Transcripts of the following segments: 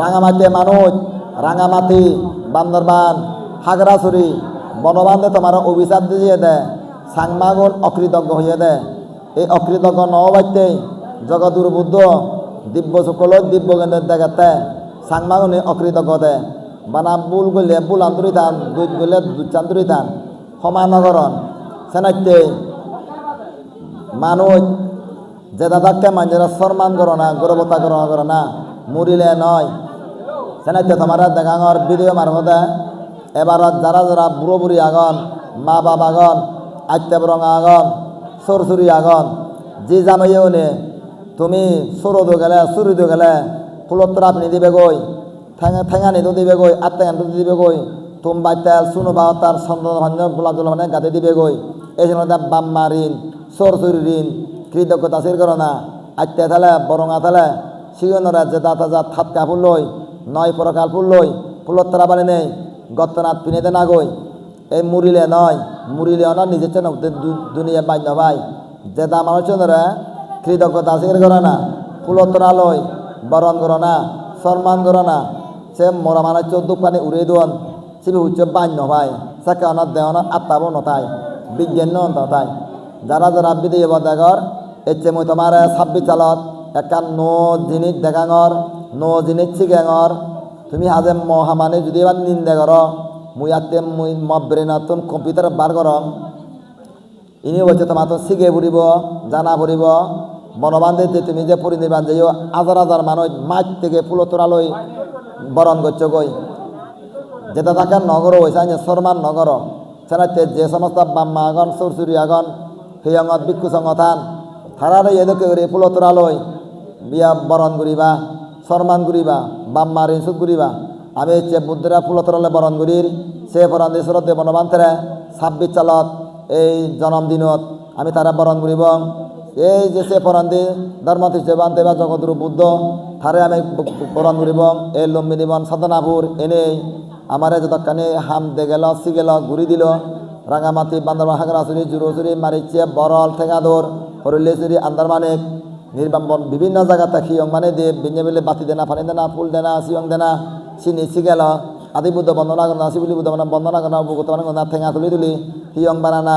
রাঙামাটি মানুষ রাঙামাটি বান্দরবান হাগরাছড়ি বনবান্ধে তোমার অভিশাপ দিয়ে দেয় সাংমাগুন অকৃতজ্ঞ হয়ে দেয় এই অকৃতজ্ঞ নবাইতে জগদুর বুদ্ধ দিব্য শুক্ল দিব্য কেন্দ্রের দেখাতে সাংমাগুনি অকৃতজ্ঞ দেয় বানা বুল গলে বুল আন্তরি থান দুধ গলে দুচান্তরি থান সমানগরণ সেনাইতে মানুষ যে দাদাকে মানুষেরা সম্মান করো না গৌরবতা গ্রহণ করো না মরিলে নয় সেনাইতে তোমার দেখাঙর ভিডিও মারফতে এবার যারা যারা বুড়ো বুড়ি আগন মা বাপ আগন আত্মা বরং আগন সরসুরি আগন যে জামাইও নে তুমি সরদো গেলে সুরিদো গেলে ফুলত্তর আপনি দিবে গই ঠেঙা নিতো দিবে গই আত্মাগান দিবে গই তুম বাইতাল শুনো বা তার সন্তান গোলাগুলো মানে গাতে দিবে গই এই জন্য বাম্মা ঋণ সরসুরি ঋণ কৃতজ্ঞতা শির করো না আত্মা থালে বরঙা থালে সিগনরা যে দাতা যা থাতকা ফুল লই নয় পরকাল ফুল লই ফুলত্তরা বানি নেই গত্তনাথ পিনেতে না গই এই মুরিলে নয় মুরিলে না নিজের চেন দুনিয়া বান্য ভাই যে দা মানুষরা কৃতজ্ঞতা শির করো না ফুলত্তরা লই বরণ করো না সম্মান করো না সে মরা মানুষ দুঃখ পানি উড়িয়ে দোন সিবি হচ্ছে বান্য ভাই সাকে অনার দেওয়ান আত্মাবো নথায় বিজ্ঞান নথায় যারা যারা বিদেয় বদাগর এচ্ছে মই তোমার 26 চালত একটা নো জিনিস দেখাঙর নো জিনিস শিখাঙর তুমি হাজে মহামানে যদি এবার নিন্দে কর মুই আত্মে মুই ব্রেনাতন কম্পিউটার বার করম ইনি বলছে তোমার তো শিখে পড়িব জানা পড়িব বনবান্ধে তুমি যে পরিনির্বাণ যাইও হাজার হাজার মানুষ মাঠ থেকে ফুলতোড়ালই বরণ করছো গই যেটা তাকে নগর হয়েছে সরমান নগর সেনাতে যে সমস্ত বাম্মা আগন সরসুরি আগন হিয়ঙত ভিক্ষু সংগঠান তারা এদেরকে করে ফুলতোড়ালই বিয়া বরণ করিবা সরমান করিবা বাম্মা ঋণসুদ করিবা আমি হচ্ছে বুদ্ধরা ফুলতোড়ালে বরণ করির সে বরণ ঈশ্বরতে বনবান্ধে 26 চালত এই জন্মদিনত আমি তারা বরণ করিব এই যে সে পরান্দি ধর্মতীর্থ বান্ধে বা জগৎগুরু বুদ্ধ থারে আমি বরণ করিব এই লম্বিনীবন সাধনাপুর এনেই আমার যতখানি হাম দে গেল সি গেল ঘুরি দিল রাঙামাটি বান্দরবান হাগরাছড়ি জুরোছড়ি মারিচে বরল ঠেঙাদোর হরুলেছড়ি আন্দারমানিক নির্বাম্বন বিভিন্ন জায়গাতে খিয়ং মানে দিয়ে বিঞ্জে বিলে বাতি দেনা পানি দেনা ফুল দেনা সিয়ং দেনা চিনি সি গেল আদি বুদ্ধ বন্দনা করনা শিবলি বুদ্ধ বন্দনা করনা ভগবান করনা ঠেঙা তুলি তুলি হিয়ং বানানা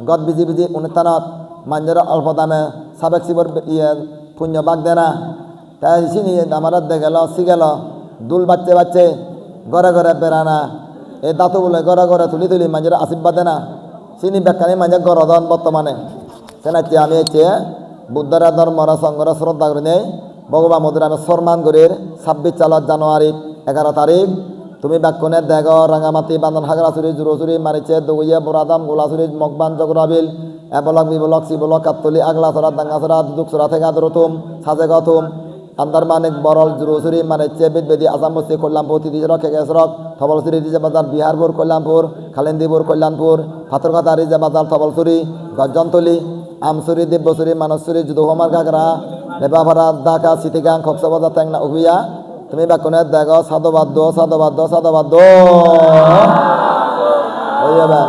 গদ বিজি বিজি অনুষ্ঠানত মানুষের অল্প দামে সাবেক শিবর ইয়ে পুণ্য বাগ দেনা তাই চিনি আমার দে গেল সি গেল দুল বাচ্চে বাচ্চে ঘরে ঘরে বেড়ানা এই দাঁতু বলে ঘরে ঘরে তুলি তুলি মানুষের আশীর্বাদ দেনা চিনি ব্যাখ্যানি মানুষের গরদন বর্তমানে সেনাচ্ছি আমি হচ্ছে বুদ্ধরা ধর্মরা সঙ্গরা শ্রদ্ধা করে নেই ভগবান মধুর আমি সম্মান করি 26 চালত জানুয়ারি 11 তারিখ তুমি ব্যাকুনে দেগ রাঙামাটি বান্দন হাগরাছড়ি জুরোছড়ি মারিচে দগুইয়া বোরাদাম গোলাছড়ি মগবান জগরাবিল এবলক বিবলক শিবলক কাতলি আগলাছড়া দাঙ্গাছড়া দুদুকছড়া থেকে আদরতুম সাজেগতুম আন্দারমানিক বরল জুরোছড়ি মারিচে বেদবেদি আসামবস্তি কল্যাণপুর তিদিজরক কেকেশরক থবলছড়ি রিজে বাজার বিহারপুর কল্যাণপুর খালেন্দিপুর কল্যাণপুর ফাতরকাতা রিজে বাজার থবলছড়ি গজ্জনতলি আমসুরি দিব্যসুরি মানসুরি যুদহমার ঘাগরা নেবাভারা ঢাকা সিটিগাং খকসবাজার ট্যাংনা উভিয়া তুমি ব্যাকুনে দেখ সাধুবাদ্য সাধুবাদ্য সাধুবাদ্য হয়ে যাবে।